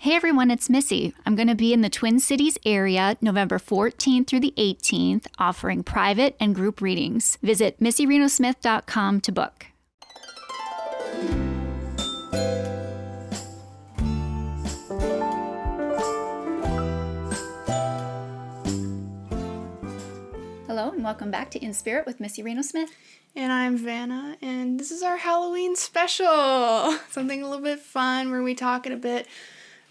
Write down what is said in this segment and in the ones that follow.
Hey everyone, it's Missy. I'm going to be in the Twin Cities area November 14th through the 18th, offering private and group readings. Visit MissyRenoSmith.com to book. Hello and welcome back to In Spirit with Missy Reno Smith. And I'm Vanna, and this is our Halloween special. Something a little bit fun where we talk a bit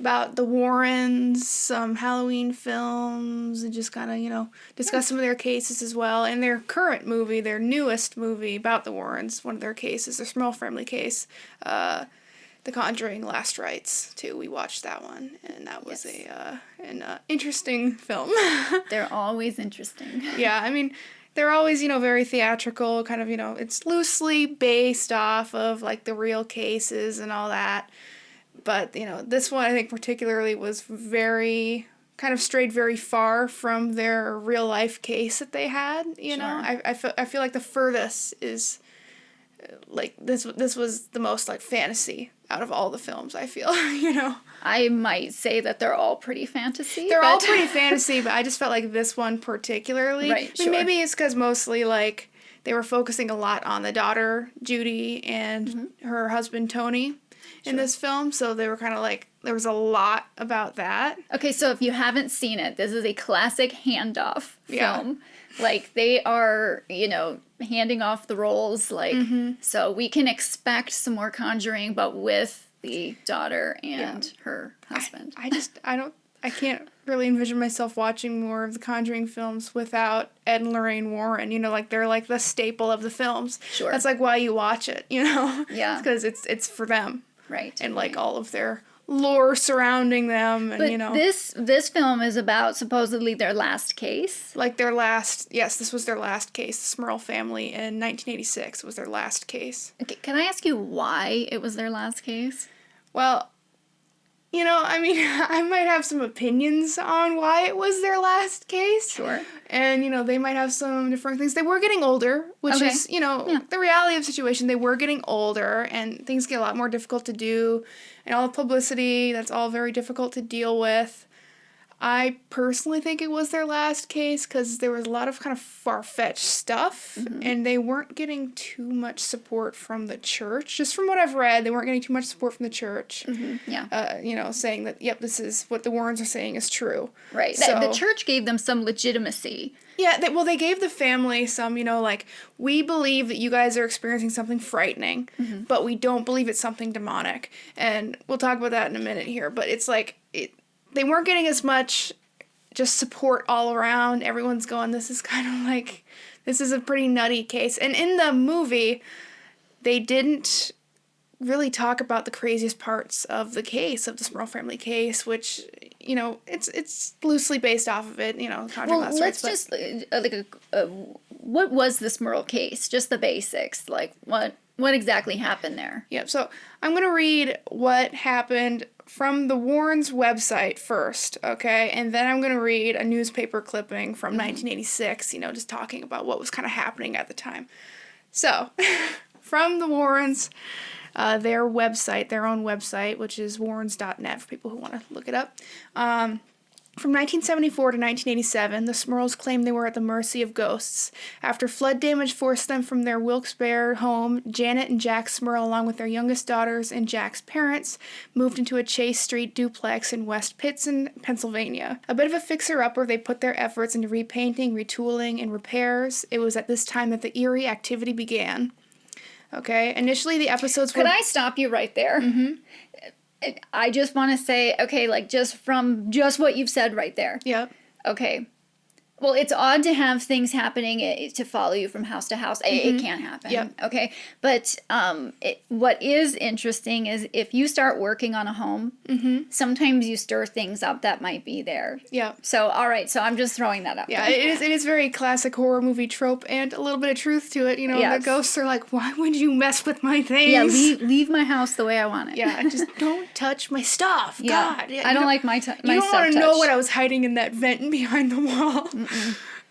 about the Warrens, some Halloween films, and just kind of, discuss some of their cases as well. And their current movie, their newest movie about the Warrens, one of their cases, their small family case, The Conjuring Last Rites, too. We watched that one, and that was an interesting film. They're always interesting. Yeah, I mean, they're always, very theatrical, kind of, it's loosely based off of, the real cases and all that. But, this one, I think, particularly was strayed very far from their real-life case that they had, you know? I feel like the furthest is, this was the most, fantasy out of all the films, I feel, I might say that they're all pretty fantasy. They're all pretty fantasy, but I just felt like this one particularly. Right, I mean, maybe it's because mostly, they were focusing a lot on the daughter, Judy, and her husband, Tony, in this film. So they were kind of there was a lot about that. Okay, so if you haven't seen it, this is a classic handoff film. They are, handing off the roles, so we can expect some more Conjuring, but with the daughter and her husband. I can't really envision myself watching more of the Conjuring films without Ed and Lorraine Warren, they're the staple of the films. Sure. That's why you watch it, Yeah. Because it's for them. Right. And all of their lore surrounding them, and but this film is about supposedly their last case. This was their last case. The Smurl family in 1986 was their last case. Okay, can I ask you why it was their last case? Well, I might have some opinions on why it was their last case. Sure. And, they might have some different things. They were getting older, which is, the reality of the situation. They were getting older, and things get a lot more difficult to do. And all the publicity, that's all very difficult to deal with. I personally think it was their last case because there was a lot of kind of far-fetched stuff, and they weren't getting too much support from the church. Just from what I've read, they weren't getting too much support from the church. Yeah. Saying that, yep, this is what the Warrens are saying is true. Right. So, the church gave them some legitimacy. Yeah, they gave the family some, we believe that you guys are experiencing something frightening, but we don't believe it's something demonic. And we'll talk about that in a minute here, but it's they weren't getting as much just support all around. Everyone's going, this is this is a pretty nutty case. And in the movie, they didn't really talk about the craziest parts of the case, of the Smurl family case, which, it's loosely based off of it, Conjuring Last Rites. Let's just, what was the Smurl case? Just the basics. What exactly happened there? Yep, so I'm going to read what happened from the Warrens' website first, okay? And then I'm going to read a newspaper clipping from 1986, just talking about what was kind of happening at the time. So, from the Warrens, their website, their own website, which is warrens.net for people who want to look it up. From 1974 to 1987, the Smurls claimed they were at the mercy of ghosts. After flood damage forced them from their Wilkes-Barre home, Janet and Jack Smurl, along with their youngest daughters and Jack's parents, moved into a Chase Street duplex in West Pittston, Pennsylvania. A bit of a fixer-upper, they put their efforts into repainting, retooling, and repairs. It was at this time that the eerie activity began. Okay, initially the episodes were... Could I stop you right there? Mm-hmm. I just want to say, okay, just from just what you've said right there. Yep. Okay. Well, it's odd to have things happening to follow you from house to house. It can happen. Yep. Okay. But what is interesting is if you start working on a home, sometimes you stir things up that might be there. Yeah. So, all right. So I'm just throwing that up. Yeah, it is very classic horror movie trope and a little bit of truth to it. Yes. The ghosts are like, why would you mess with my things? Yeah, leave my house the way I want it. Yeah, just don't touch my stuff. Yeah. God. I don't like my stuff You don't want to touched. know what I was hiding in that vent behind the wall.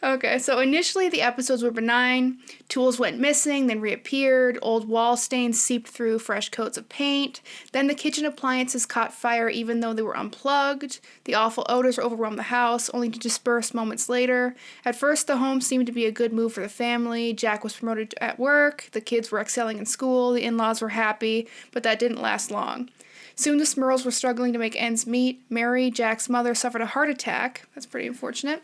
Okay, so initially the episodes were benign. Tools went missing, then reappeared. Old wall stains seeped through fresh coats of paint. Then the kitchen appliances caught fire even though they were unplugged. The awful odors overwhelmed the house, only to disperse moments later. At first, the home seemed to be a good move for the family. Jack was promoted at work. The kids were excelling in school. The in-laws were happy, but that didn't last long. Soon the Smurls were struggling to make ends meet. Mary, Jack's mother, suffered a heart attack. That's pretty unfortunate.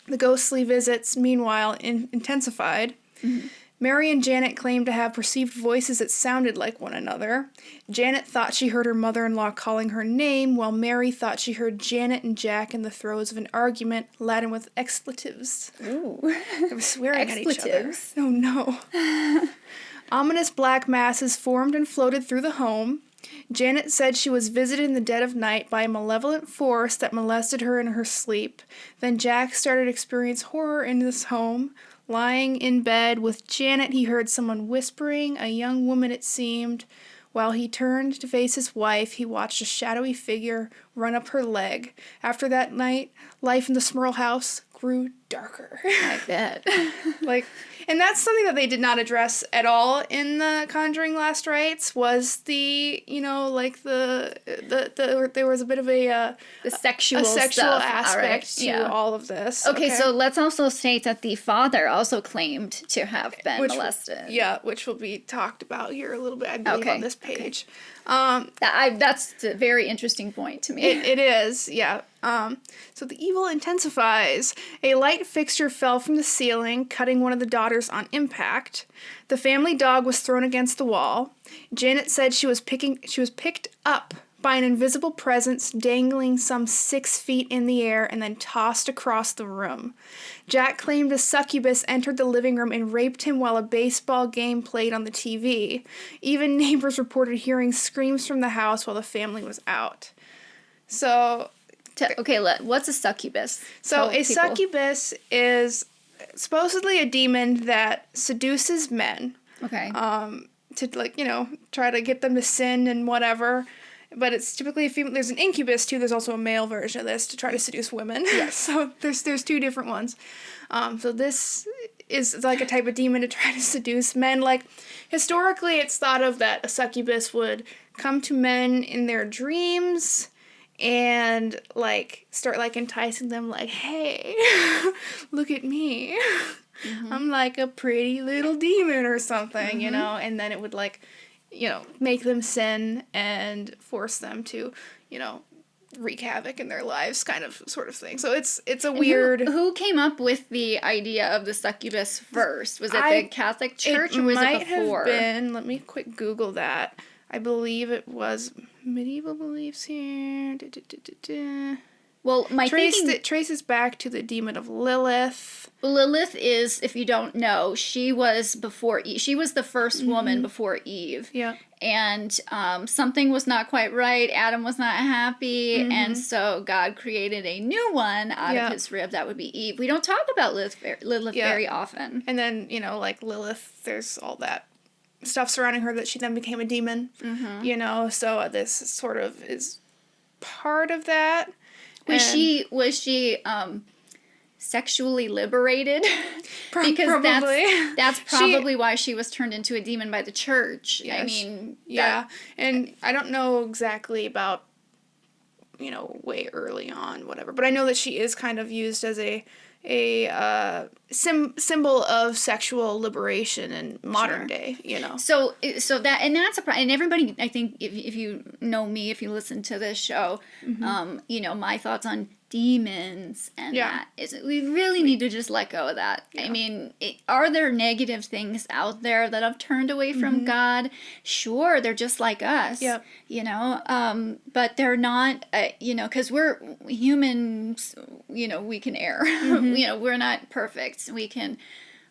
The ghostly visits, meanwhile, intensified. Mm-hmm. Mary and Janet claimed to have perceived voices that sounded like one another. Janet thought she heard her mother-in-law calling her name, while Mary thought she heard Janet and Jack in the throes of an argument, laden with expletives. Ooh. They were swearing at each other. Oh, no. Ominous black masses formed and floated through the home. Janet said she was visited in the dead of night by a malevolent force that molested her in her sleep. Then Jack started to experience horror in this home. Lying in bed with Janet, he heard someone whispering, a young woman it seemed. While he turned to face his wife, he watched a shadowy figure run up her leg. After that night, life in the Smurl house grew darker. I bet. And that's something that they did not address at all in the Conjuring Last Rites, was the, there was a bit of the sexual stuff. aspect to all of this. Okay, so let's also state that the father also claimed to have been molested. Yeah, which will be talked about here a little bit, I believe, on this page. That's a very interesting point to me. It is, yeah. So the evil intensifies. A light fixture fell from the ceiling, cutting one of the daughters on impact. The family dog was thrown against the wall. Janet said she was picked up by an invisible presence dangling some 6 feet in the air and then tossed across the room. Jack claimed a succubus entered the living room and raped him while a baseball game played on the TV. Even neighbors reported hearing screams from the house while the family was out. So... what's a succubus? So a succubus is supposedly a demon that seduces men. Okay. To try to get them to sin and whatever. But it's typically a female. There's an incubus too. There's also a male version of this to try to seduce women. Yes. So there's 2 different ones. So this is like a type of demon to try to seduce men. Like historically, it's thought of that a succubus would come to men in their dreams and start enticing them, hey, look at me. Mm-hmm. I'm like a pretty little demon or something, mm-hmm. And then it would make them sin and force them to, wreak havoc in their lives, sort of thing. So it's a weird... Who came up with the idea of the succubus first? Was it the Catholic Church or was it before? It might have been. Let me quick Google that. I believe it was medieval beliefs here. Well, it traces back to the demon of Lilith. Lilith is, if you don't know, she was before Eve. She was the first woman before Eve. Yeah. And something was not quite right. Adam was not happy. Mm-hmm. And so God created a new one out of his rib. That would be Eve. We don't talk about Lilith very often. And then, Lilith, there's all that stuff surrounding her that she then became a demon. Mm-hmm. So this sort of is part of that. Was she sexually liberated? Because probably. that's probably why she was turned into a demon by the church. Yes. I mean, and I don't know exactly about way early on, whatever, but I know that she is kind of used as a symbol of sexual liberation in modern day, So that, and that's a problem. And everybody, I think, if you know me, if you listen to this show, mm-hmm. My thoughts on demons and that is we really need to just let go of that. Yeah. I mean, are there negative things out there that have turned away from God? Sure, they're just like us. Yep. But they're not. Because we're humans. We can err. Mm-hmm. We're not perfect. We can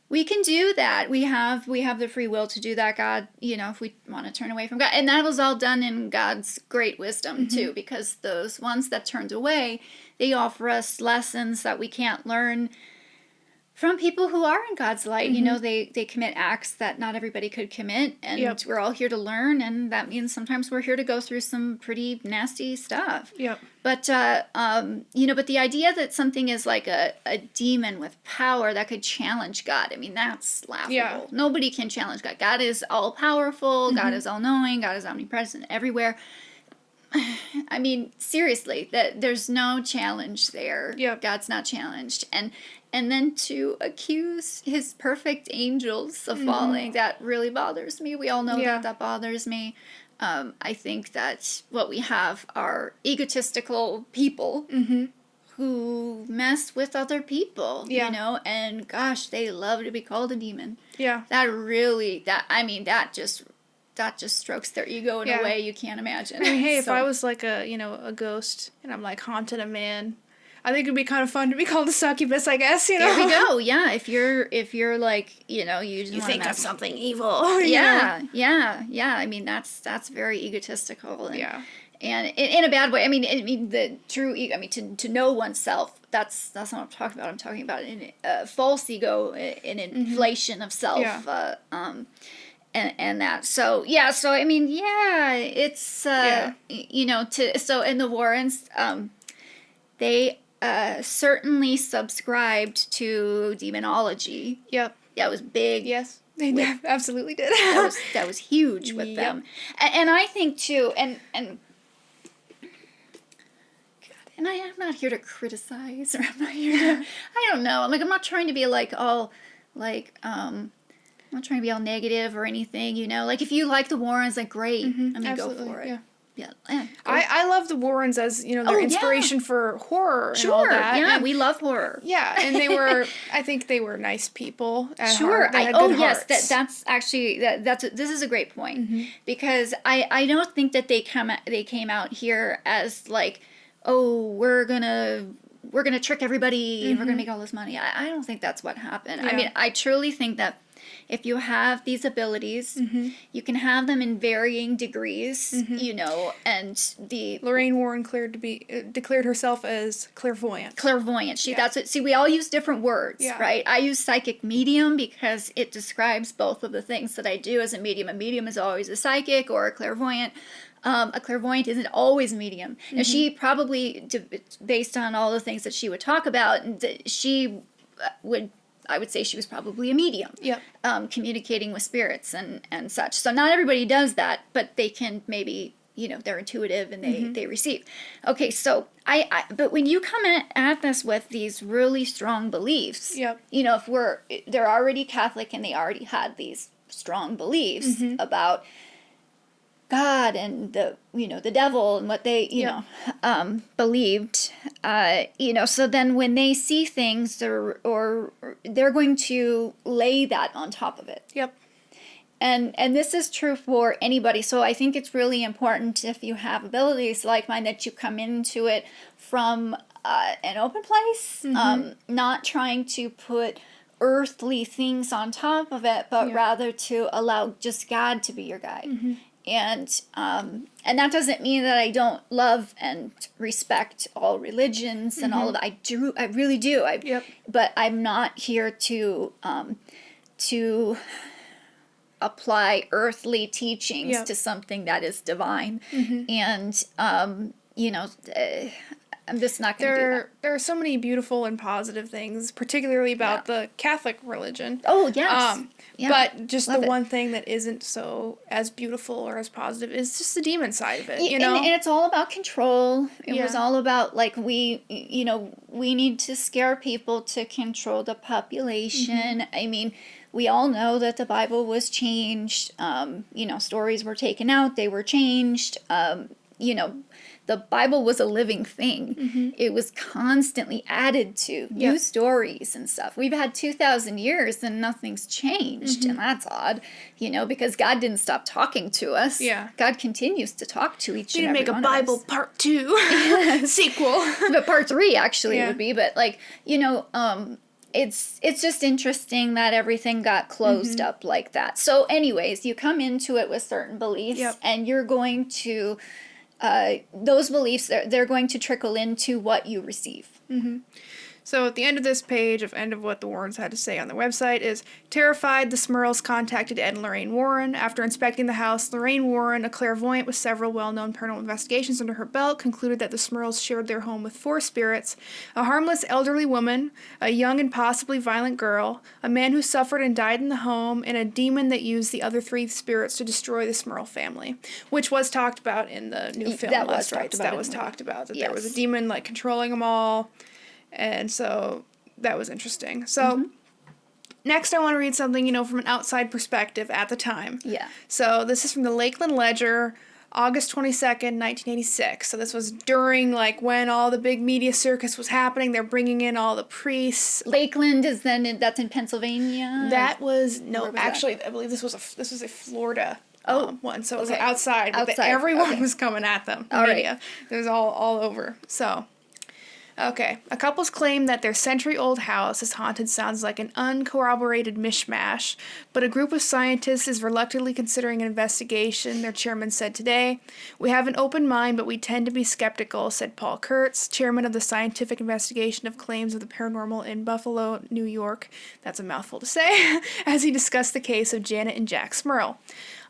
do that. We have the free will to do that, God, if we want to turn away from God. And that was all done in God's great wisdom, too, because those ones that turned away, they offer us lessons that we can't learn from people who are in God's light. You know, they commit acts that not everybody could commit, and we're all here to learn, and that means sometimes we're here to go through some pretty nasty stuff. But, you know, but the idea that something is like a demon with power that could challenge God, I mean, that's laughable. Nobody can challenge God. God is all-powerful, God is all-knowing, God is omnipresent everywhere. I mean, seriously, that there's no challenge there. God's not challenged. And then to accuse his perfect angels of falling, that really bothers me. We all know that bothers me. I think that what we have are egotistical people who mess with other people, you know, and gosh, they love to be called a demon. That really, that just strokes their ego in a way you can't imagine. I mean, hey, if I was like a ghost and I'm like haunted a man, I think it'd be kind of fun to be called a succubus, I guess, you know? There we go, yeah. If you're like, you know, you think of something evil. Yeah. I mean, that's very egotistical. And, and in a bad way. I mean, the true ego, I mean, to know oneself, that's not what I'm talking about. I'm talking about false ego, an inflation of self, and that. So, I mean, it's, you know, so in the Warrens, they certainly subscribed to demonology. Yeah, it was big. Yes, they absolutely did. that was huge with them. And I think, too, and I am not here to criticize, or I'm not here to, I don't know, like, I'm not trying to be, like, all, like, I'm not trying to be all negative or anything, you know? Like, if you like the Warrens, like, great. I mean, go for it. I love the Warrens as, you know, their inspiration for horror and all that. Yeah, we love horror. Yeah, and I think they were nice people at heart. They had good hearts. That's actually, this is a great point. Because I don't think that they came out here as, like, oh, we're gonna trick everybody and we're gonna make all this money. I don't think that's what happened. I mean, I truly think that if you have these abilities, you can have them in varying degrees, you know, and Lorraine Warren declared herself as clairvoyant. Clairvoyant. We all use different words, right? I use psychic medium because it describes both of the things that I do as a medium. A medium is always a psychic or a clairvoyant. A clairvoyant isn't always a medium. Now, she probably, based on all the things that she would talk about, I would say she was probably a medium. Communicating with spirits and such. So not everybody does that, but they can maybe, you know, they're intuitive and they receive. Okay, so but when you come at this with these really strong beliefs, you know, if they're already Catholic and they already had these strong beliefs about God and the devil and what they, you know, believed, you know, so then when they see things or they're going to lay that on top of it. And this is true for anybody. So I think it's really important if you have abilities like mine that you come into it from an open place, not trying to put earthly things on top of it, but rather to allow just God to be your guide. And that doesn't mean that I don't love and respect all religions and all of that. I really do. But I'm not here to apply earthly teachings to something that is divine. And you know, I'm just not going to do that. There are so many beautiful and positive things, particularly about the Catholic religion. Oh, yes. But just the one thing that isn't so as beautiful or as positive is just the demon side of it, you know? And it's all about control. It was all about, like, we need to scare people to control the population. I mean, we all know that the Bible was changed. You know, stories were taken out. They were changed. You know, the Bible was a living thing. It was constantly added to new stories and stuff. We've had 2,000 years and nothing's changed, and that's odd, you know, because God didn't stop talking to us. God continues to talk to each and every one of us. We need to make a Bible part 2 sequel. But part 3 actually would be, but, like, you know, it's just interesting that everything got closed up like that. So anyways, you come into it with certain beliefs and you're going to those beliefs, they're going to trickle into what you receive. So at the end of this page, end of what the Warrens had to say on their website is, terrified, the Smurls contacted Ed and Lorraine Warren. After inspecting the house, Lorraine Warren, a clairvoyant with several well-known paranormal investigations under her belt, concluded that the Smurls shared their home with 4 spirits: a harmless elderly woman, a young and possibly violent girl, a man who suffered and died in the home, and a demon that used the other 3 spirits to destroy the Smurl family, which was talked about in the new film. That was talked about, that there was a demon, like, controlling them all. And so that was interesting. So next I want to read something, from an outside perspective at the time. Yeah. So this is from the Lakeland Ledger, August 22nd, 1986. So this was during, like, when all the big media circus was happening. They're bringing in all the priests. Lakeland is that's in Pennsylvania? That was, no, actually, that? I believe this was a Florida one. So it was outside. Everyone was coming at them. The media. Right. It was all over. So... Okay, a couple's claim that their century-old house is haunted sounds like an uncorroborated mishmash, but a group of scientists is reluctantly considering an investigation, their chairman said today. We have an open mind, but we tend to be skeptical, said Paul Kurtz, chairman of the Scientific Investigation of Claims of the Paranormal in Buffalo, New York. That's a mouthful to say, as he discussed the case of Janet and Jack Smurl.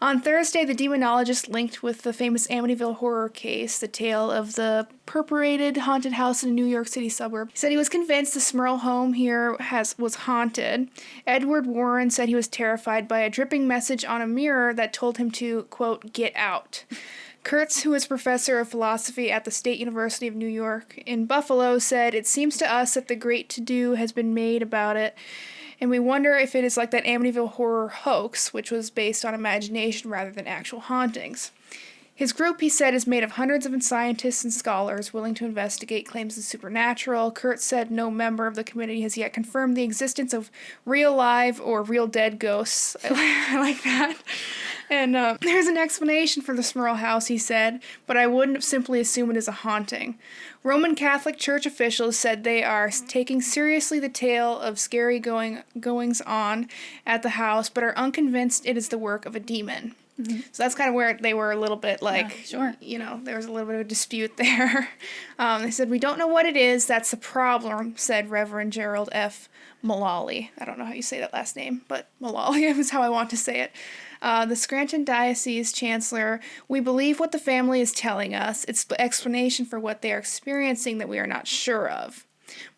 On Thursday, the demonologist linked with the famous Amityville horror case, the tale of the purported haunted house in a New York City suburb, said he was convinced the Smurl home here was haunted. Edward Warren said he was terrified by a dripping message on a mirror that told him to, quote, get out. Kurtz, who is professor of philosophy at the State University of New York in Buffalo, said, it seems to us that the great to-do has been made about it, and we wonder if it is like that Amityville horror hoax, which was based on imagination rather than actual hauntings. His group, he said, is made of hundreds of scientists and scholars willing to investigate claims of the supernatural. Kurtz said no member of the committee has yet confirmed the existence of real live or real dead ghosts. I like that. And there's an explanation for the Smurl house, he said, but I wouldn't simply assume it is a haunting. Roman Catholic Church officials said they are taking seriously the tale of scary goings-on at the house, but are unconvinced it is the work of a demon. Mm-hmm. So that's kind of where they were a little bit like, sure. There was a little bit of a dispute there. They said, we don't know what it is, that's the problem, said Reverend Gerald F. Mullally. I don't know how you say that last name, but Mullally is how I want to say it. The Scranton Diocese Chancellor, we believe what the family is telling us. It's the explanation for what they are experiencing that we are not sure of.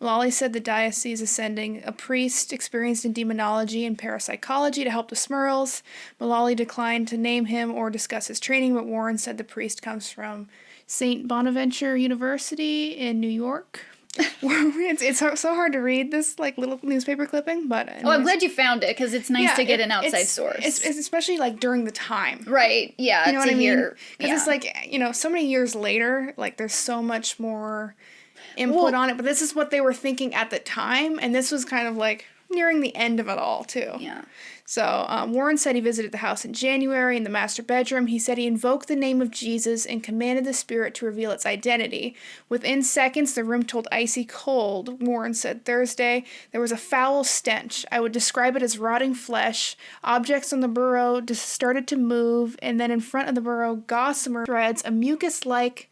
Mullally said the diocese is sending a priest experienced in demonology and parapsychology to help the Smurls. Mullally declined to name him or discuss his training, but Warren said the priest comes from St. Bonaventure University in New York. It's so hard to read this little newspaper clipping, but I'm glad you found it because it's nice to get an outside source. It's especially during the time, right? Yeah, you know what I mean? Because it's so many years later, there's so much more input on it. But this is what they were thinking at the time, and this was kind of nearing the end of it all too. Yeah. So Warren said he visited the house in January in the master bedroom. He said he invoked the name of Jesus and commanded the spirit to reveal its identity. Within seconds, the room told icy cold. Warren said Thursday, there was a foul stench. I would describe it as rotting flesh. Objects on the burrow started to move, and then in front of the burrow, gossamer threads, a mucus-like,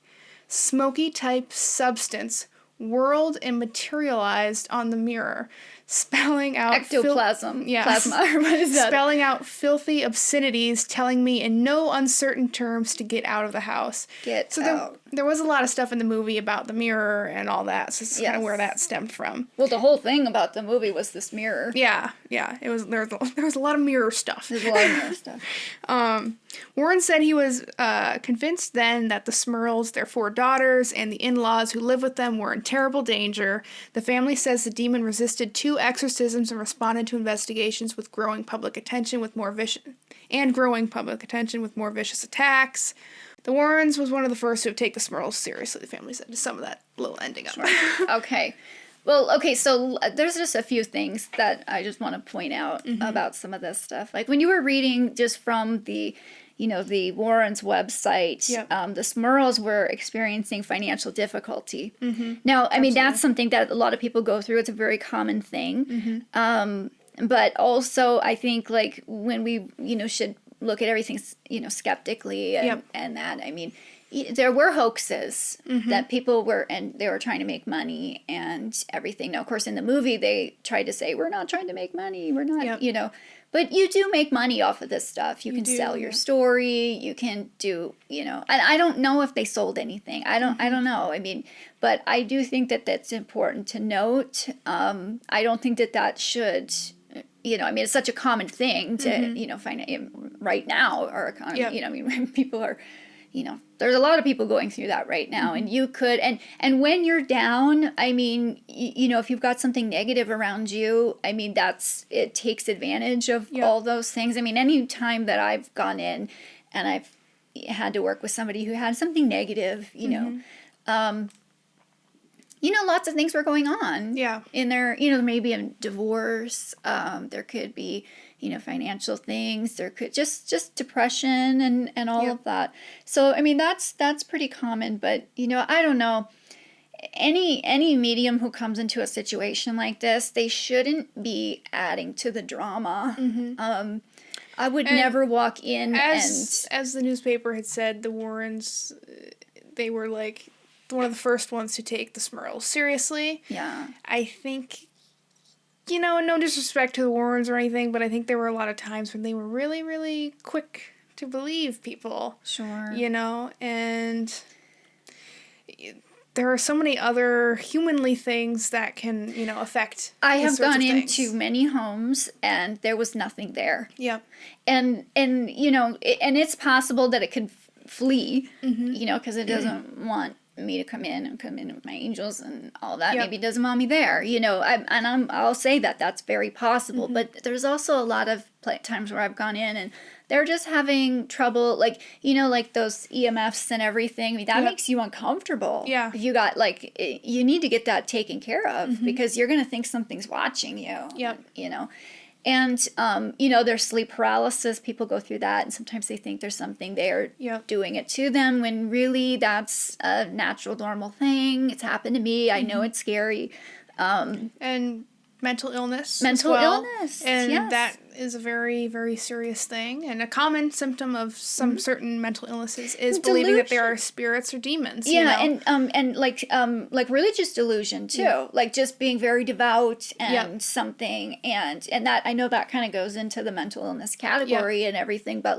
smoky-type substance, whirled and materialized on the mirror, spelling out ectoplasm. Plasma. What is that? Spelling out filthy obscenities, telling me in no uncertain terms to get out of the house. Get out. There was a lot of stuff in the movie about the mirror and all that, so it's kind of where that stemmed from. Well, the whole thing about the movie was this mirror. Yeah. It was there was a lot of mirror stuff. There's a lot of mirror stuff. Warren said he was convinced then that the Smurls, their 4 daughters, and the in-laws who live with them were in terrible danger. The family says the demon resisted 2 exorcisms and responded to investigations with growing public attention with more vicious attacks. The Warrens was one of the first to take the Smurls seriously, the family said, to some of that little ending up. Sure. Okay. Well, so there's just a few things that I just want to point out about some of this stuff. When you were reading just from the Warrens' website, the Smurls were experiencing financial difficulty. Mm-hmm. Now, I mean, that's something that a lot of people go through. It's a very common thing. Mm-hmm. But also, I think, when we, should look at everything, skeptically and that, I mean, there were hoaxes that people were, and they were trying to make money and everything. Now, of course, in the movie, they tried to say, we're not trying to make money. We're not, but you do make money off of this stuff. You can sell your story. You can do, and I don't know if they sold anything. I don't know. I mean, but I do think that that's important to note. I don't think that should, I mean, it's such a common thing to, find it right now, our economy, I mean, people are, there's a lot of people going through that right now, and you could, and when you're down, I mean, if you've got something negative around you, I mean, it takes advantage of all those things. I mean, any time that I've gone in and I've had to work with somebody who had something negative, lots of things were going on. Yeah. In their, maybe a divorce. There could be, financial things. There could just depression and all of that. So, I mean, that's pretty common. But, I don't know. Any medium who comes into a situation like this, they shouldn't be adding to the drama. I would never walk in as the newspaper had said, the Warrens, they were like one of the first ones to take the Smurls seriously. Yeah. I think, no disrespect to the Warrens or anything, but I think there were a lot of times when they were really, really quick to believe people. Sure. And there are so many other humanly things that can, affect I have gone into many homes and there was nothing there. Yep. And and it's possible that it could flee, because it doesn't want me to come in with my angels and all that. Maybe it doesn't want me there, I'll say that's very possible. But there's also a lot of times where I've gone in and they're just having trouble, like those EMFs and everything. I mean, that makes you uncomfortable. Yeah. You got you need to get that taken care of because you're going to think something's watching you. Yep. And, there's sleep paralysis. People go through that, and sometimes they think there's something there doing it to them when really that's a natural, normal thing. It's happened to me. I know it's scary. And mental illness. Mental illness. And that is a very, very serious thing. And a common symptom of some certain mental illnesses is believing that there are spirits or demons. Yeah, and like religious delusion too. Yeah. Like just being very devout and something, and that I know that kind of goes into the mental illness category and everything. But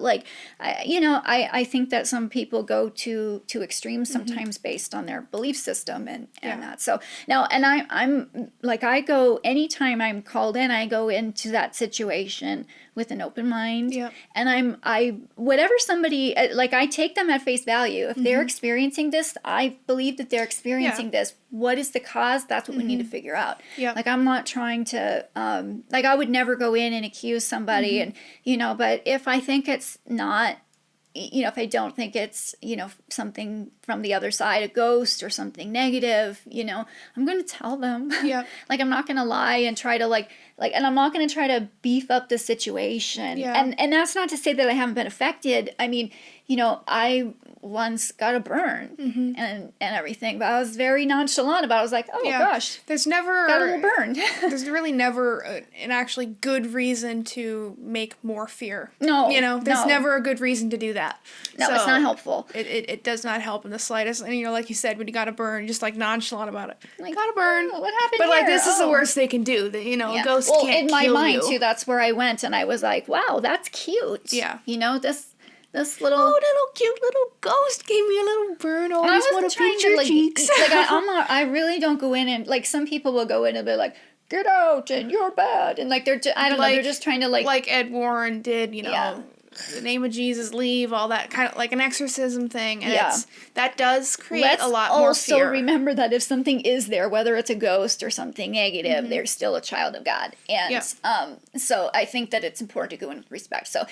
I think that some people go to extremes sometimes based on their belief system and that. So now, and I'm like, I go anytime I'm called in, I go into that situation with an open mind. Yep. And whatever somebody, I take them at face value. If they're experiencing this, I believe that they're experiencing this. What is the cause? That's what we need to figure out. Yep. I'm not trying to, I would never go in and accuse somebody and, but if I think it's not, if I don't think it's, something from the other side, a ghost or something negative, I'm going to tell them. Yeah. I'm not going to lie and try to and I'm not going to try to beef up the situation. Yeah. And that's not to say that I haven't been affected. I mean, I once got a burn and everything, but I was very nonchalant about it. I was like, oh gosh, there's never got a little burned. There's really never an actually good reason to make more fear. No, there's never a good reason to do that. No, so it's not helpful. It does not help in the slightest. And like you said, when you got a burn, just nonchalant about it. Got a burn. Oh, what happened? But this is the worst they can do. A ghost can't kill you. Well, in my mind too, that's where I went, and I was like, wow, that's cute. Yeah. This little cute little ghost gave me a little burn. Oh, I just want to pinch your cheeks. I really don't go in and some people will go in and be like, get out and you're bad, and they're I don't know, they're just trying to like Ed Warren did, the name of Jesus, leave, all that kind of like an exorcism thing, and that does create a lot more fear. Also remember that if something is there, whether it's a ghost or something negative, they're still a child of God, and so I think that it's important to go in with respect. So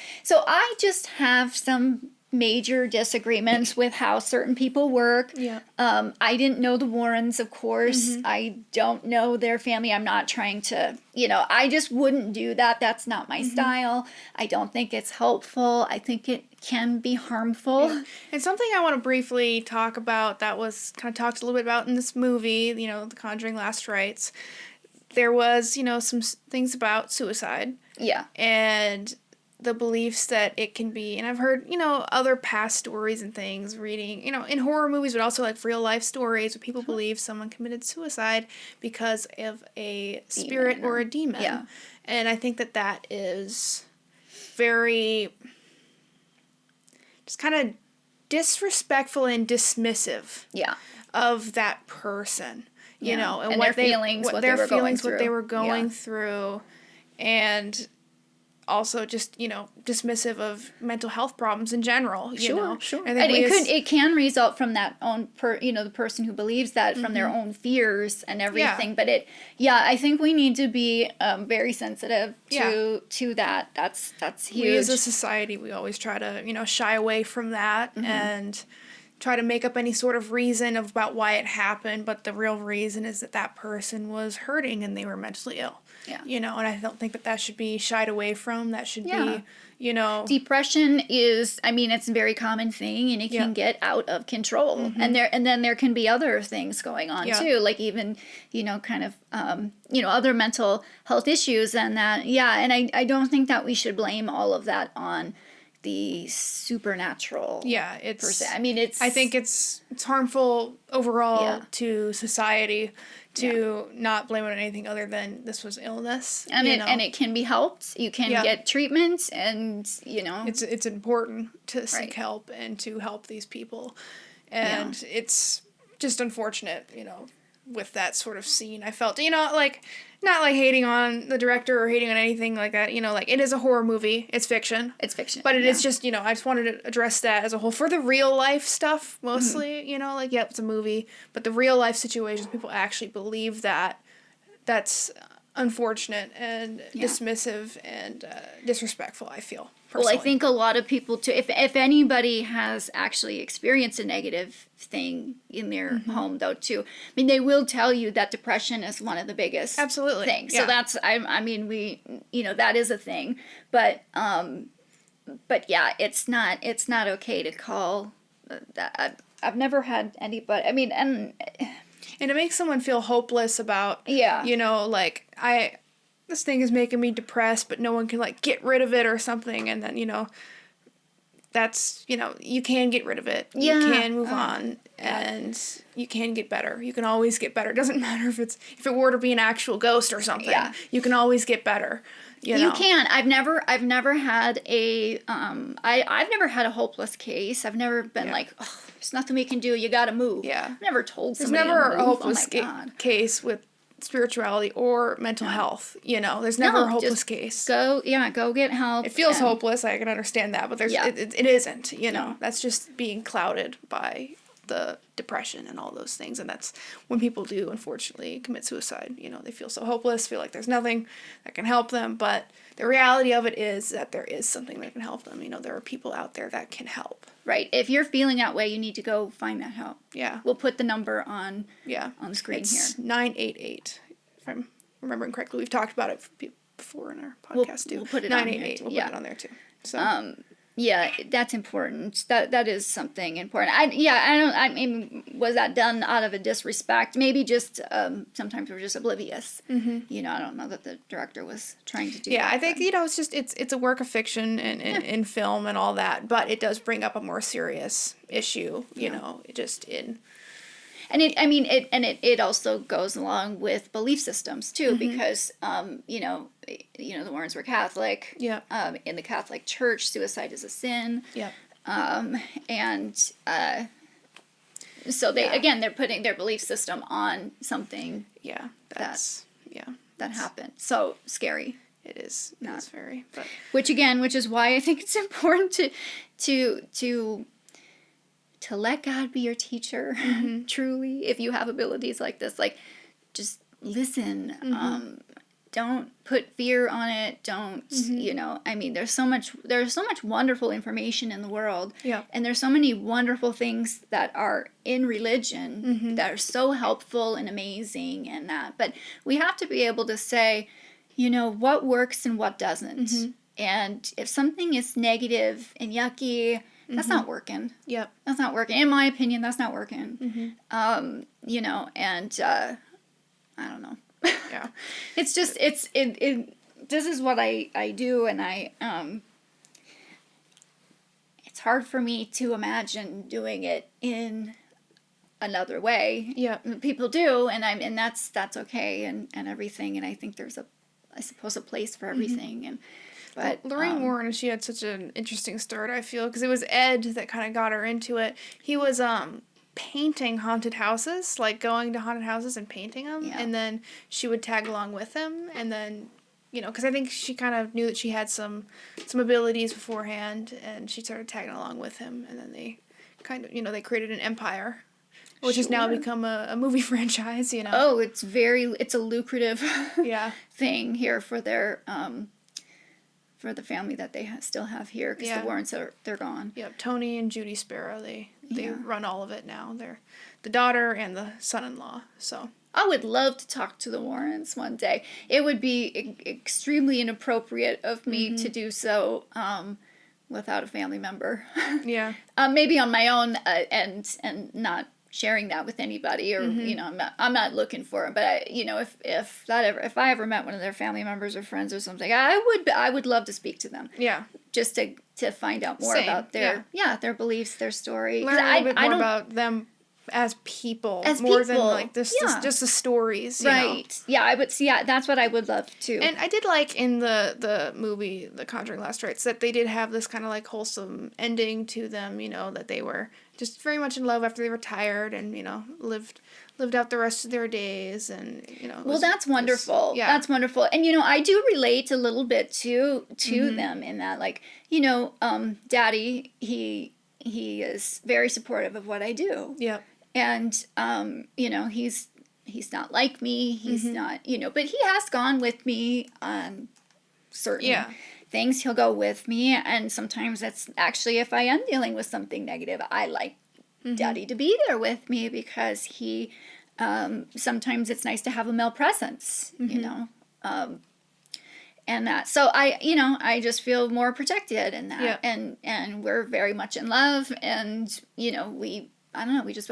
I just have some major disagreements with how certain people work. Yeah. I didn't know the Warrens, of course. I don't know their family. I'm not trying to, I just wouldn't do that. That's not my style. I don't think it's helpful. I think it can be harmful. Yeah. And something I want to briefly talk about that was kind of talked a little bit about in this movie, The Conjuring Last Rites. There was, some things about suicide. Yeah. And the beliefs that it can be, and I've heard, other past stories and things, reading, in horror movies, but also like real life stories where people believe someone committed suicide because of a spirit or a demon. Yeah. And I think that is very just kind of disrespectful and dismissive of that person, and what their feelings, what they were going through, and also just, dismissive of mental health problems in general, Sure. And it can result from that own the person who believes that from their own fears and everything. But I think we need to be very sensitive to that. That's huge. We as a society, we always try to, shy away from that and try to make up any sort of reason about why it happened, but the real reason is that person was hurting and they were mentally ill. And I don't think that should be shied away from. That should be, Depression is, it's a very common thing, and it can get out of control. And then there can be other things going on too, like even, kind of, other mental health issues and that. And I don't think that we should blame all of that on the supernatural. It's per se. I think it's harmful overall to society to not blame it on anything other than this was illness. And it can be helped. You can get treatment, and it's important to seek help and to help these people. And it's just unfortunate, with that sort of scene. I felt, not like hating on the director or hating on anything like that, it is a horror movie. It's fiction. But it is just, I just wanted to address that as a whole. For the real life stuff, mostly, it's a movie. But the real life situations, people actually believe that. That's unfortunate and dismissive and disrespectful, I feel. Personally. Well, I think a lot of people too, if anybody has actually experienced a negative thing in their home though too, they will tell you that depression is one of the biggest things. So that's, that is a thing, but it's not okay to call that. I've never had anybody, and it makes someone feel hopeless about, this thing is making me depressed, but no one can, get rid of it or something. And then, that's, you can get rid of it. You can move on, and you can get better. You can always get better. It doesn't matter if it were to be an actual ghost or something. You can always get better. You can. I've never had I've never had a hopeless case. I've never been like, oh, there's nothing we can do. You got to move. I've never told somebody There's never to move. a hopeless case with spirituality or mental health, there's never a hopeless case. Go get help. It feels hopeless, I can understand that, but there's it isn't, that's just being clouded by the depression and all those things. And that's when people do unfortunately commit suicide. They feel so hopeless, feel like there's nothing that can help them, but the reality of it is that there is something that can help them. There are people out there that can help. Right. If you're feeling that way, you need to go find that help. We'll put the number on the screen it's here. 988. If I'm remembering correctly, we've talked about it before in our podcast too. We'll put it 988. on here too. We'll put it on there too. So that's important. That is something important. Was that done out of a disrespect? Maybe just sometimes we're just oblivious. I don't know that the director was trying to do that. I think it's a work of fiction and in film and all that, but it does bring up a more serious issue. It also goes along with belief systems too, because the Warrens were Catholic. In the Catholic Church, suicide is a sin. So they're putting their belief system on something. That happened. So scary. It is. It's very. But which is why I think it's important to let God be your teacher, truly, if you have abilities like this. Just listen. Don't put fear on it. Don't, there's so much wonderful information in the world. And there's so many wonderful things that are in religion that are so helpful and amazing and that. But we have to be able to say, what works and what doesn't. And if something is negative and yucky, that's not working. That's not working. In my opinion, that's not working. I don't know. It's just, this is what I do, and I it's hard for me to imagine doing it in another way. Yeah. People do, and that's okay and everything, and I think there's I suppose a place for everything. And but Lorraine Warren, she had such an interesting start, I feel, because it was Ed that kind of got her into it. He was painting haunted houses, like going to haunted houses and painting them, and then she would tag along with him, and then, you know, because I think she kind of knew that she had some abilities beforehand, and she started tagging along with him, and then they kind of, you know, they created an empire, which has now become a movie franchise, you know. Oh, it's a lucrative thing here for their for the family that they still have here, because the Warrens they're gone. Yep, Tony and Judy Sparrow, they run all of it now. They're the daughter and the son-in-law. So I would love to talk to the Warrens one day. It would be extremely inappropriate of me to do so without a family member. Yeah. Maybe on my own and not sharing that with anybody, or you know, I'm not looking for it, but you know, if I ever met one of their family members or friends or something, I would love to speak to them. Yeah. Just to find out more about their their beliefs, their story. Learn a little bit more about them as people, more than like just the stories, you know? Yeah, I would see. Yeah, that's what I would love to. And I did like in the movie The Conjuring Last Rites that they did have this kind of like wholesome ending to them, you know, that they were just very much in love after they retired, and you know, lived out the rest of their days, and you know. That's wonderful. That's wonderful. And you know, I do relate a little bit to them in that, like, you know, Daddy, he is very supportive of what I do. Yeah. And you know, he's not like me. He's not, you know, but he has gone with me on certain things. He'll go with me, and sometimes that's actually, if I am dealing with something negative, I like Daddy to be there with me, because he sometimes it's nice to have a male presence, you know, and that. So I just feel more protected in that, and we're very much in love, and you know,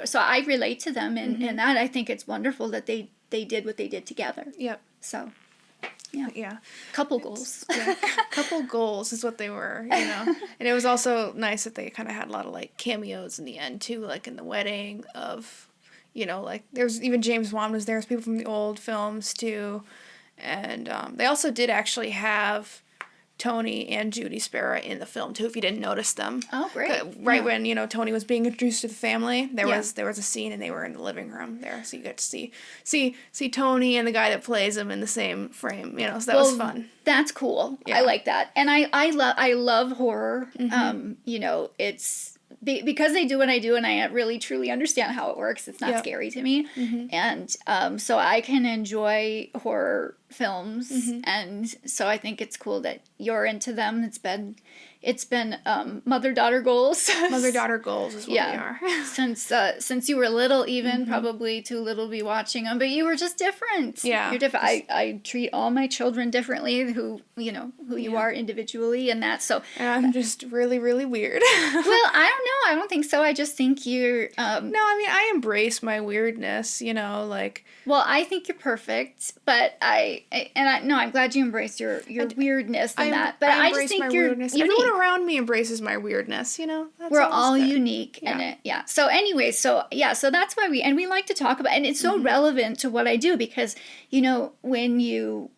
so I relate to them in that. I think it's wonderful that they did what they did together. Yep. So. Yeah. Couple goals. Couple goals is what they were, you know. And it was also nice that they kind of had a lot of like cameos in the end too, like in the wedding of, you know, like there's even James Wan was there, people from the old films too. And they also did actually have Tony and Judy Sparrow in the film too, if you didn't notice them. Oh, great. When, you know, Tony was being introduced to the family, there was a scene, and they were in the living room there, so you get to see Tony and the guy that plays him in the same frame, you know, so that was fun. That's cool. Yeah. I like that. And I love horror. You know, it's because they do what I do, and I really truly understand how it works. It's not scary to me. And so I can enjoy horror films, and so I think it's cool that you're into them. It's been mother-daughter goals. Mother-daughter goals is what we are. Since you were little, even probably too little to be watching them, but you were just different. Yeah, you're different. I treat all my children differently, who you are individually, and that. So and I'm just really, really weird. Well, I don't know. I don't think so. I just think you're. No, I mean, I embrace my weirdness. You know, like. Well, I think you're perfect, but I'm glad you embrace your weirdness and that. But I just think you're unique. Everyone around me embraces my weirdness, you know? We're all unique in it, So anyway, so that's why we like to talk about, and it's so relevant to what I do, because, you know, when you're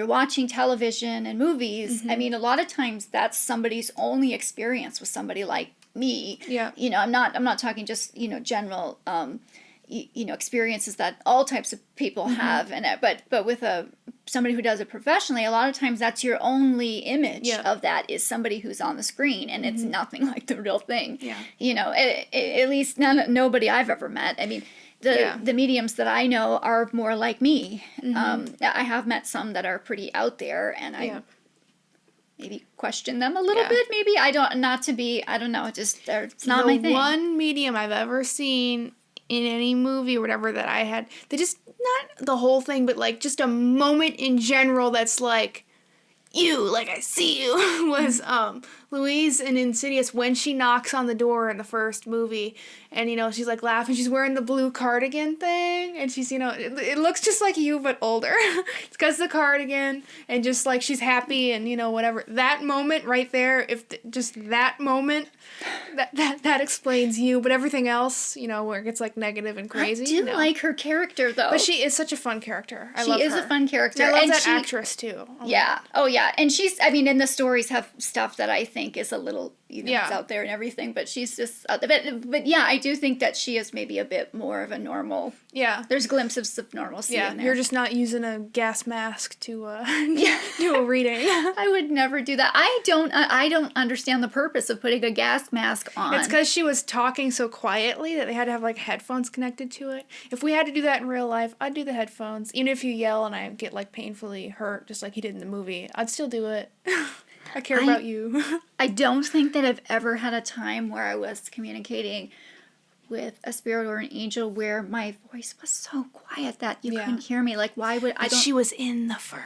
watching television and movies, I mean, a lot of times that's somebody's only experience with somebody like me. Yeah. You know, I'm not talking just, you know, general, you know, experiences that all types of people have, but with somebody who does it professionally, a lot of times that's your only image of that is somebody who's on the screen, and it's nothing like the real thing. Yeah. You know, at least nobody I've ever met. I mean, the mediums that I know are more like me. I have met some that are pretty out there, and I maybe question them a little bit. Maybe I don't know. Just it's not my thing. The one medium I've ever seen in any movie or whatever that I had, they just, not the whole thing, but like just a moment in general that's like, you, like I see you, was Louise in Insidious, when she knocks on the door in the first movie, and, you know, she's, like, laughing, she's wearing the blue cardigan thing, and she's, you know, it looks just like you, but older. It's because the cardigan, and just, like, she's happy, and, you know, whatever. That moment right there, just that moment, that explains you, but everything else, you know, where it gets, like, negative and crazy. I do like her character, though. But she is such a fun character. I love her. She is a fun character. And I love that actress, too. Yeah. Oh, yeah. And she's, I mean, and the stories have stuff that I think is a little, you know, it's out there and everything, but she's just, but yeah, I do think that she is maybe a bit more of a normal. Yeah. There's glimpses of normalcy in there. You're just not using a gas mask to do a reading. I would never do that. I don't understand the purpose of putting a gas mask on. It's because she was talking so quietly that they had to have, like, headphones connected to it. If we had to do that in real life, I'd do the headphones. Even if you yell and I get, like, painfully hurt, just like he did in the movie, I'd still do it. I care about you. I don't think that I've ever had a time where I was communicating with a spirit or an angel where my voice was so quiet that you couldn't hear me. Like, why would I? She was in the further.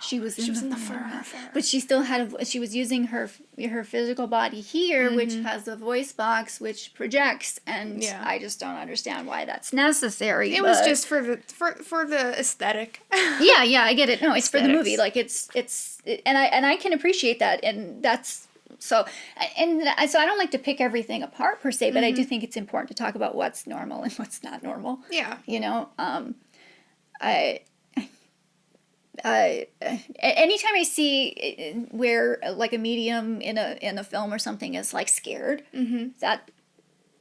She was in the further. But she still had she was using her physical body here, which has a voice box which projects, and I just don't understand why that's necessary. It was just for the aesthetic. yeah, I get it. No, it's for the movie. Like and I can appreciate that, and that's so. And so I don't like to pick everything apart per se, but I do think it's important to talk about what's normal and what's not normal. Yeah, you know, anytime I see where like a medium in a film or something is like scared, that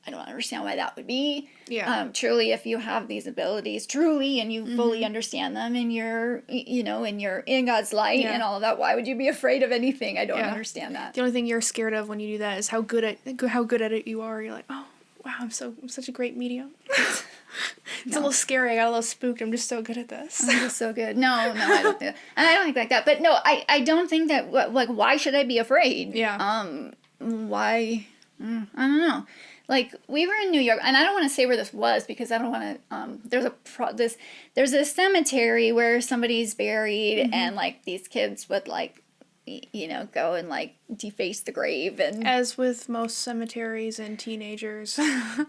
I don't understand why that would be. Yeah. Truly, if you have these abilities, and you fully understand them, and you're, you know, and you're in God's light and all of that, why would you be afraid of anything? I don't understand that. The only thing you're scared of when you do that is how good at it you are. You're like, oh wow, I'm such a great medium. It's a little scary. I got a little spooked. I'm just so good at this. I'm just so good. No, I don't think that. And I don't think like that. But no, I don't think that, like, why should I be afraid? Yeah. Why? I don't know. Like, we were in New York, and I don't want to say where this was because I don't want to, there's a cemetery where somebody's buried, and, like, these kids would, like, you know, go and, like, deface the grave. And as with most cemeteries and teenagers.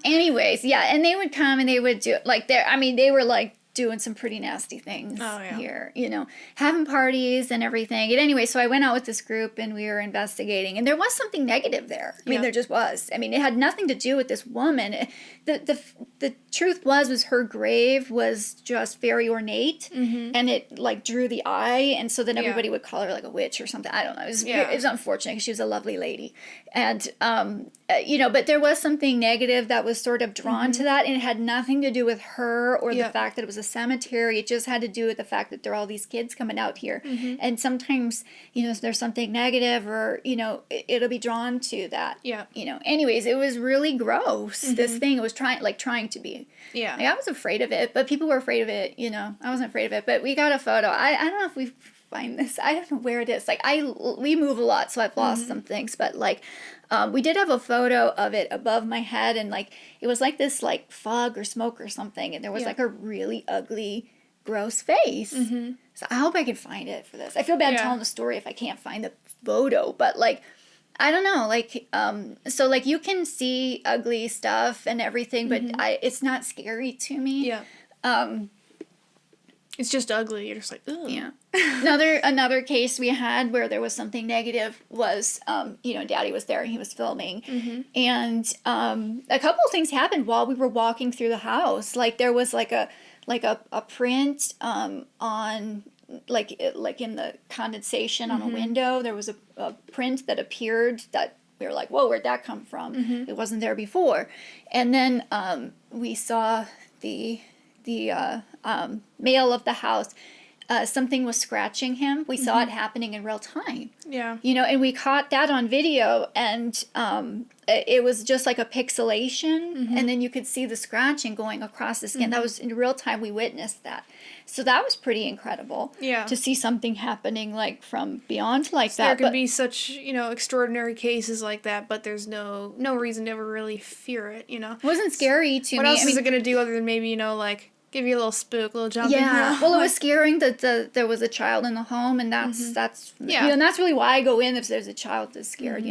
Anyways, yeah, and they would come and they would do, like, they were, like, doing some pretty nasty things here, you know, having parties and everything. And anyway, so I went out with this group and we were investigating, and there was something negative there. I mean, there just was. I mean, it had nothing to do with this woman. The truth was her grave was just very ornate, and it, like, drew the eye, and so then everybody would call her, like, a witch or something. I don't know. It was unfortunate because she was a lovely lady. And, you know, but there was something negative that was sort of drawn to that, and it had nothing to do with her or the fact that it was a cemetery. It just had to do with the fact that there are all these kids coming out here. And sometimes, you know, there's something negative, or, you know, it'll be drawn to that. Yeah. You know, anyways, it was really gross. This thing, it was trying to be. Yeah. Like, I was afraid of it, but people were afraid of it, you know. I wasn't afraid of it, but we got a photo. I don't know if we find this. I don't know where it is. Like, we move a lot, so I've lost some things, but, like, we did have a photo of it above my head, and, like, it was like this, like, fog or smoke or something, and there was like a really ugly, gross face. So I hope I can find it for this. I feel bad telling the story if I can't find the photo, but, like, I don't know, like, so, like, you can see ugly stuff and everything, but it's not scary to me. Yeah. It's just ugly. You're just like, ugh. Yeah. Another case we had where there was something negative was, you know, Daddy was there and he was filming, and a couple of things happened while we were walking through the house. Like, there was like a print on, like in the condensation on a window. There was a print that appeared that we were like, whoa, where'd that come from? It wasn't there before. And then we saw the male of the house, something was scratching him. We saw it happening in real time. Yeah. You know, and we caught that on video, and it was just like a pixelation, and then you could see the scratching going across the skin. That was in real time. We witnessed that. So that was pretty incredible. Yeah. To see something happening, like, from beyond like that. There could be such, you know, extraordinary cases like that, but there's no reason to ever really fear it, you know? It wasn't scary to me. What else is it going to do other than maybe, you know, like, Give you a little spook, a little jump. Yeah. Well, it was scaring that there was a child in the home, and that's and that's really why I go in if there's a child that's scared,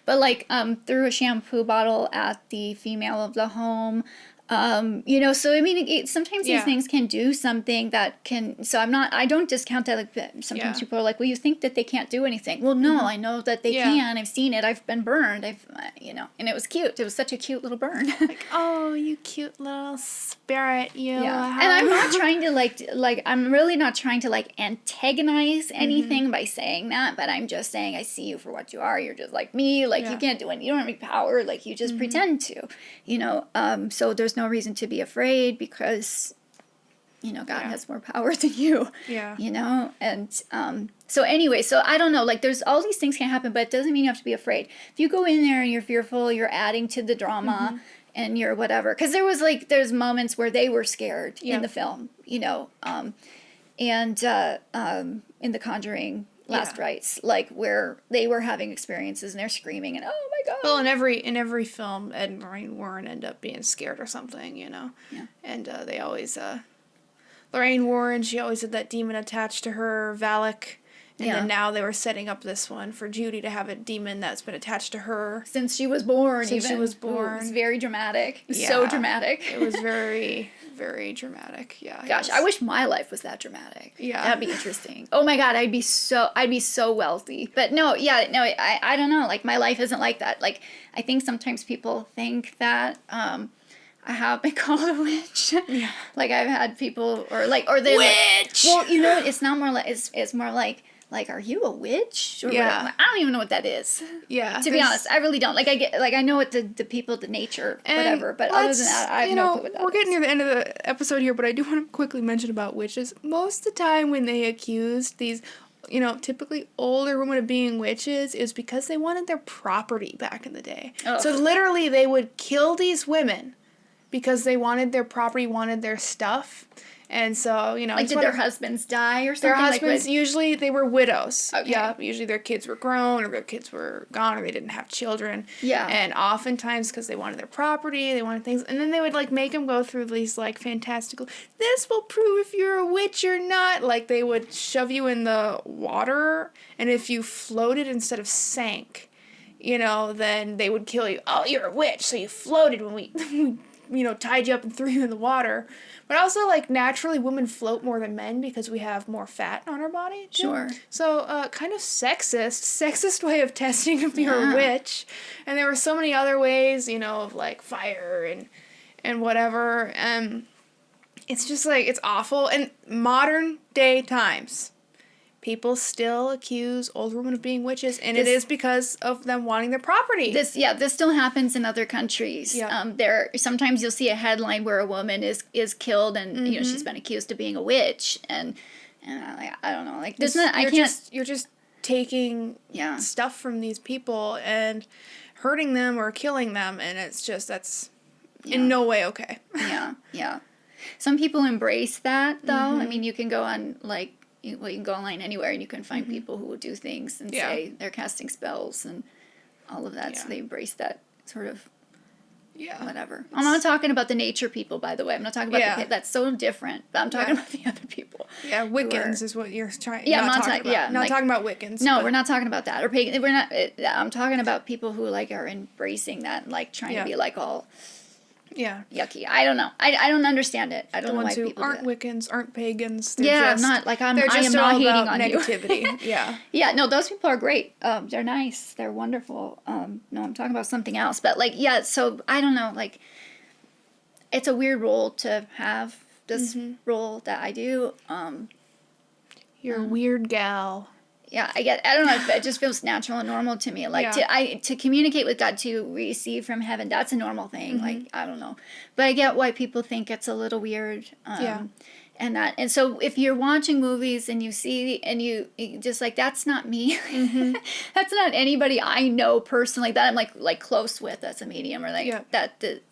But like threw a shampoo bottle at the female of the home. So I mean, sometimes these things can do something that can. So I don't discount that. Like sometimes people are like, well, you think that they can't do anything. Well, no, I know that they can. I've seen it. I've been burned. And it was cute. It was such a cute little burn. Like, oh, you cute little spirit, you. Yeah. And I'm not trying to I'm really not trying to antagonize anything by saying that, but I'm just saying I see you for what you are. You're just like me. Like you can't do anything. You don't have any power. Like you just pretend to, So there's no reason to be afraid because, God has more power than you. Yeah. And so anyway, so I don't know. Like there's all these things can happen, but it doesn't mean you have to be afraid. If you go in there and you're fearful, you're adding to the drama. And you're whatever. Because there's moments where they were scared in the film, and in The Conjuring Last Rites, like where they were having experiences and they're screaming and oh my God. Well, in every film, Ed and Lorraine Warren end up being scared or something, Yeah. And they always, Lorraine Warren, she always had that demon attached to her, Valak. And then now they were setting up this one for Judy to have a demon that's been attached to her. Since she was born, Ooh, it was very dramatic. So dramatic. It was very, very dramatic. Yeah. Gosh, I wish my life was that dramatic. Yeah. That'd be interesting. Oh my God, I'd be so wealthy. But I don't know. Like my life isn't like that. Like I think sometimes people think that I have been called a witch. Yeah. Like I've had people or they witch. It's not more like it's more like are you a witch? Or I don't even know what that is. Yeah. To be honest, I really don't. Like I know what the people, the nature, whatever. But other than that, I have no clue what that is. We're getting near the end of the episode here, but I do want to quickly mention about witches. Most of the time when they accused these, typically older women of being witches, is because they wanted their property back in the day. Ugh. So literally they would kill these women because they wanted their property, wanted their stuff. And so, did their husbands die or something? Their husbands, usually, they were widows. Okay. Yeah, usually their kids were grown, or their kids were gone, or they didn't have children. Yeah. And oftentimes, because they wanted their property, they wanted things, and then they would, make them go through these, fantastical, this will prove if you're a witch or not. Like, they would shove you in the water, and if you floated instead of sank, then they would kill you. Oh, you're a witch, so you floated when we tied you up and threw you in the water. But also, naturally, women float more than men because we have more fat on our body. Too. Sure. So, kind of sexist way of testing if you're a witch. And there were so many other ways, of, fire and whatever. It's just, it's awful. And modern day times, people still accuse older women of being witches, and it is because of them wanting their property. This still happens in other countries. Yeah. Sometimes you'll see a headline where a woman is killed, and she's been accused of being a witch, and I don't know, you're just taking stuff from these people and hurting them or killing them, and it's just that's in no way okay. Yeah. Some people embrace that though. I mean, you can go on you can go online anywhere and you can find people who will do things and say they're casting spells and all of that. Yeah. So they embrace that sort of whatever. I'm not talking about the nature people, by the way. I'm not talking about that's so different. But I'm talking about the other people. Yeah, Wiccans is what you're trying. Yeah, not talking about. Yeah, not talking about Wiccans. No, we're not talking about that. Or pagan. We're not. I'm talking about people who are embracing that and trying to be all. Yeah. Yucky. I don't know. I don't understand it. I don't know why people do that. The ones who aren't Wiccans, aren't pagans. I am not hating on negativity. You. Yeah. Yeah, no, those people are great. They're nice. They're wonderful. No, I'm talking about something else. But so I don't know, it's a weird role to have, this role that I do. You're a weird gal. Yeah, I don't know, it just feels natural and normal to me. To communicate with God, to receive from heaven, that's a normal thing. I don't know. But I get why people think it's a little weird. And so if you're watching movies and you see, and you just that's not me. That's not anybody I know personally that I'm close with as a medium or that,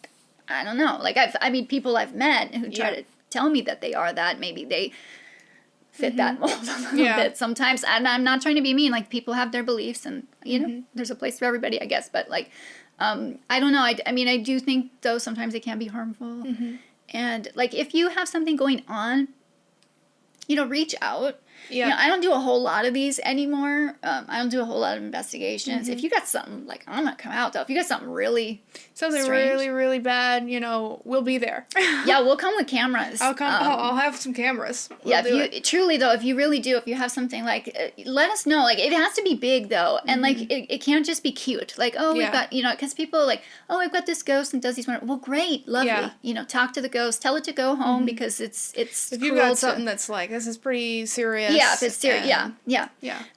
I don't know. People I've met who try to tell me that they are that, maybe they fit that mold a little bit sometimes. And I'm not trying to be mean. People have their beliefs, and there's a place for everybody, I guess. But I don't know. I mean, I do think though sometimes it can be harmful, And, like, if you have something going on, you know, reach out. Yeah. You know, I don't do a whole lot of these anymore. I don't do a whole lot of investigations. If you got something, like, I'm not coming out, though. If you got something really strange, really, really bad, you know, we'll be there. Yeah, we'll come with cameras. I'll have some cameras. Truly, though, if you really do, if you have something, like, let us know. Like, it has to be big, though. And, like, it can't just be cute. Like, oh, we've got, you know, because people are like, oh, I've got this ghost and does these wonderful. Well, great, lovely. Yeah. You know, talk to the ghost. Tell it to go home because it's if you got something that's like, this is pretty serious. Yeah, if it's serious. Yeah.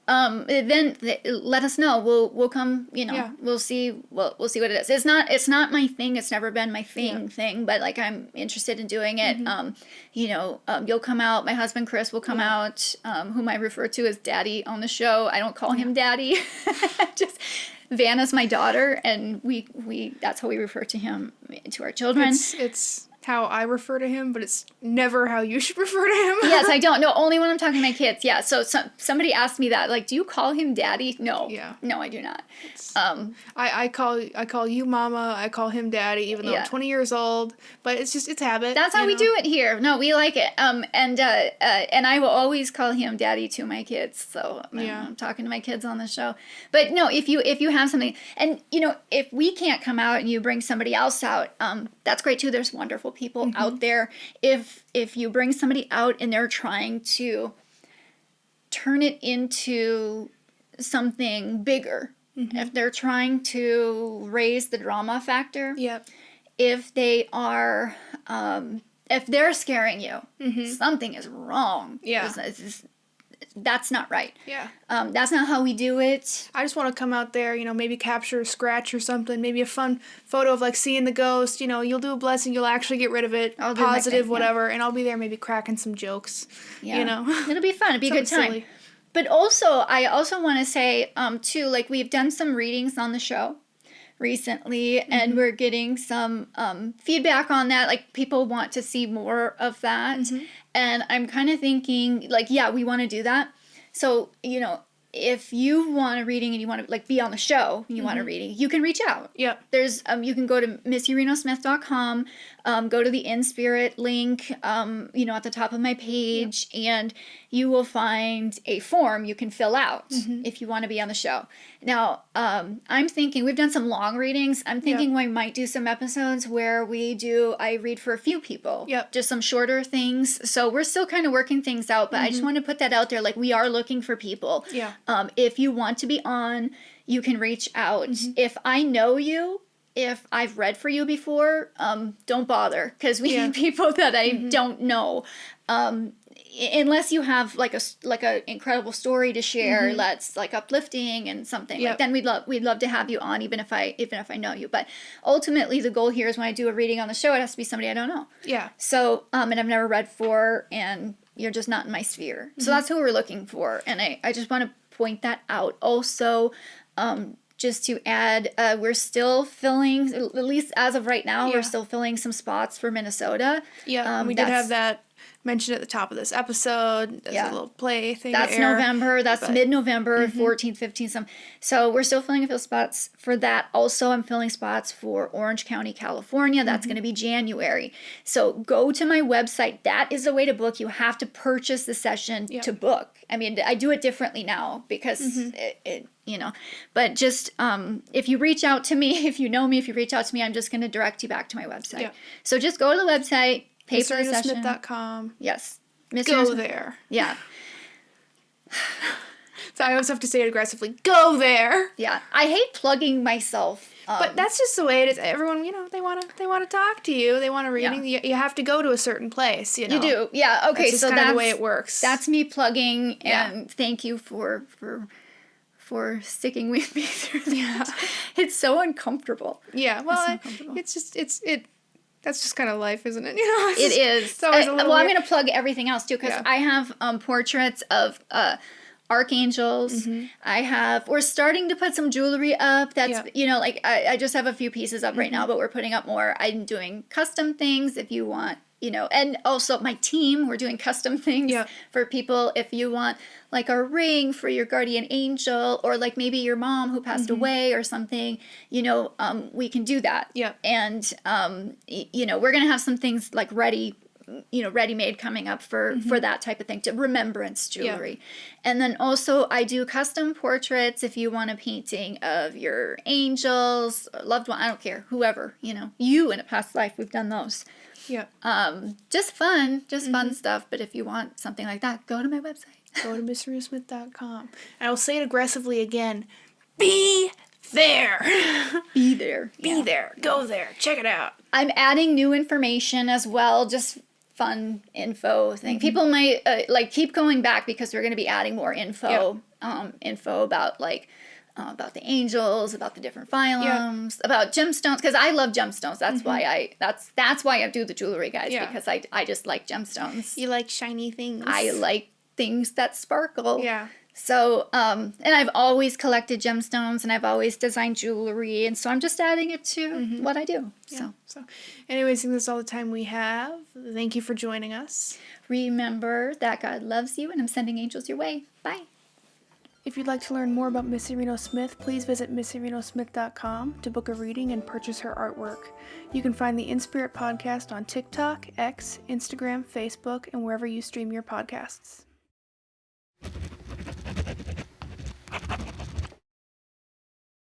Then let us know. We'll come. You know, we'll see what it is. It's not my thing. It's never been my thing. But, like, I'm interested in doing it. You know, you'll come out. My husband Chris will come out. Whom I refer to as Daddy on the show. I don't call him Daddy. Just Vanna's my daughter, and we that's how we refer to him to our children. It's how I refer to him, but it's never how you should refer to him. Yes, I don't. No, only when I'm talking to my kids. Yeah, so somebody asked me that, like, do you call him Daddy? No. Yeah. No, I do not. I call you Mama, I call him Daddy, even though I'm 20 years old, but it's habit. That's how we do it here. No, we like it. And I will always call him Daddy to my kids, so I'm talking to my kids on the show. But no, if you have something, and, you know, if we can't come out and you bring somebody else out, that's great too. There's wonderful people out there. If you bring somebody out and they're trying to turn it into something bigger, if they're trying to raise the drama factor, if they are, if they're scaring you, something is wrong. Yeah. That's not right. Yeah. That's not how we do it. I just want to come out there, you know, maybe capture a scratch or something, maybe a fun photo of, like, seeing the ghost, you know, you'll do a blessing, you'll actually get rid of it, positive, whatever, and I'll be there maybe cracking some jokes, you know. It'll be fun. It'll be a good time. Silly. But I also want to say, too, like, we've done some readings on the show recently, and we're getting some feedback on that. Like, people want to see more of that. And I'm kind of thinking, like, we want to do that. So, you know, if you want a reading and you want to, like, be on the show and you want a reading, you can reach out. Yep. There's, you can go to MissyRenoSmith.com, go to the In Spirit link, you know, at the top of my page, and you will find a form you can fill out if you want to be on the show. Now, I'm thinking, we've done some long readings. I'm thinking we might do some episodes where I read for a few people. Yep. Just some shorter things. So we're still kind of working things out, but I just want to put that out there. Like, we are looking for people. Yeah. If you want to be on, you can reach out. If I know you, if I've read for you before, don't bother, because we need people that I don't know. Unless you have like a incredible story to share that's like uplifting and something, like, then we'd love to have you on, even if I know you. But ultimately, the goal here is when I do a reading on the show, it has to be somebody I don't know. Yeah. So and I've never read for, and you're just not in my sphere. So that's who we're looking for, and I just want to point that out. Also, just to add, we're still filling, at least as of right now, we're still filling some spots for Minnesota. Yeah, we did have that mentioned at the top of this episode. There's a little play thing. That's November. That's mid-November, 14th, 15th. So we're still filling a few spots for that. Also, I'm filling spots for Orange County, California. That's going to be January. So go to my website. That is the way to book. You have to purchase the session to book. I mean, I do it differently now because it you know, but just if you reach out to me, if you know me, if you reach out to me, I'm just going to direct you back to my website. Yeah. So just go to the website. Pay for the session. MissyRenoSmith.com. Yes. Go there. Yeah. So I always have to say it aggressively. Go there. Yeah. I hate plugging myself. But that's just the way it is. Everyone, you know, they want to talk to you. They want a reading. Yeah. You have to go to a certain place, you know. You do. Yeah. Okay. That's just kind of the way it works. That's me plugging, and thank you for sticking with me through that. It's so uncomfortable. Yeah. Well, it's just that's just kind of life, isn't it? You know, it is. It's always a little weird. I'm going to plug everything else too, because I have portraits of archangels. We're starting to put some jewelry up. That's you know, like I just have a few pieces up right now, but we're putting up more. I'm doing custom things. If you want and also my team, we're doing custom things for people. If you want like a ring for your guardian angel, or like maybe your mom who passed away or something, we can do that. Yeah. And, we're going to have some things like ready-made coming up for that type of thing, to remembrance jewelry. And then also I do custom portraits if you want a painting of your angels, loved one, I don't care, whoever, you in a past life, we've done those. Yeah. Just fun stuff. But if you want something like that, go to my website. Go to MissyRenoSmith.com. And I will say it aggressively again. Be there. Be there. Be there. Go there. Check it out. I'm adding new information as well, just fun info thing. People might keep going back, because we're going to be adding more info about about the angels, about the different phylums, about gemstones, because I love gemstones. That's why that's why I do the jewelry, guys, because I just like gemstones. You like shiny things. I like things that sparkle. Yeah. So, and I've always collected gemstones, and I've always designed jewelry, and so I'm just adding it to what I do. Yeah. So, anyways, I think that's all the time we have. Thank you for joining us. Remember that God loves you, and I'm sending angels your way. Bye. If you'd like to learn more about Missy Reno Smith, please visit MissyRenoSmith.com to book a reading and purchase her artwork. You can find the In Spirit podcast on TikTok, X, Instagram, Facebook, and wherever you stream your podcasts.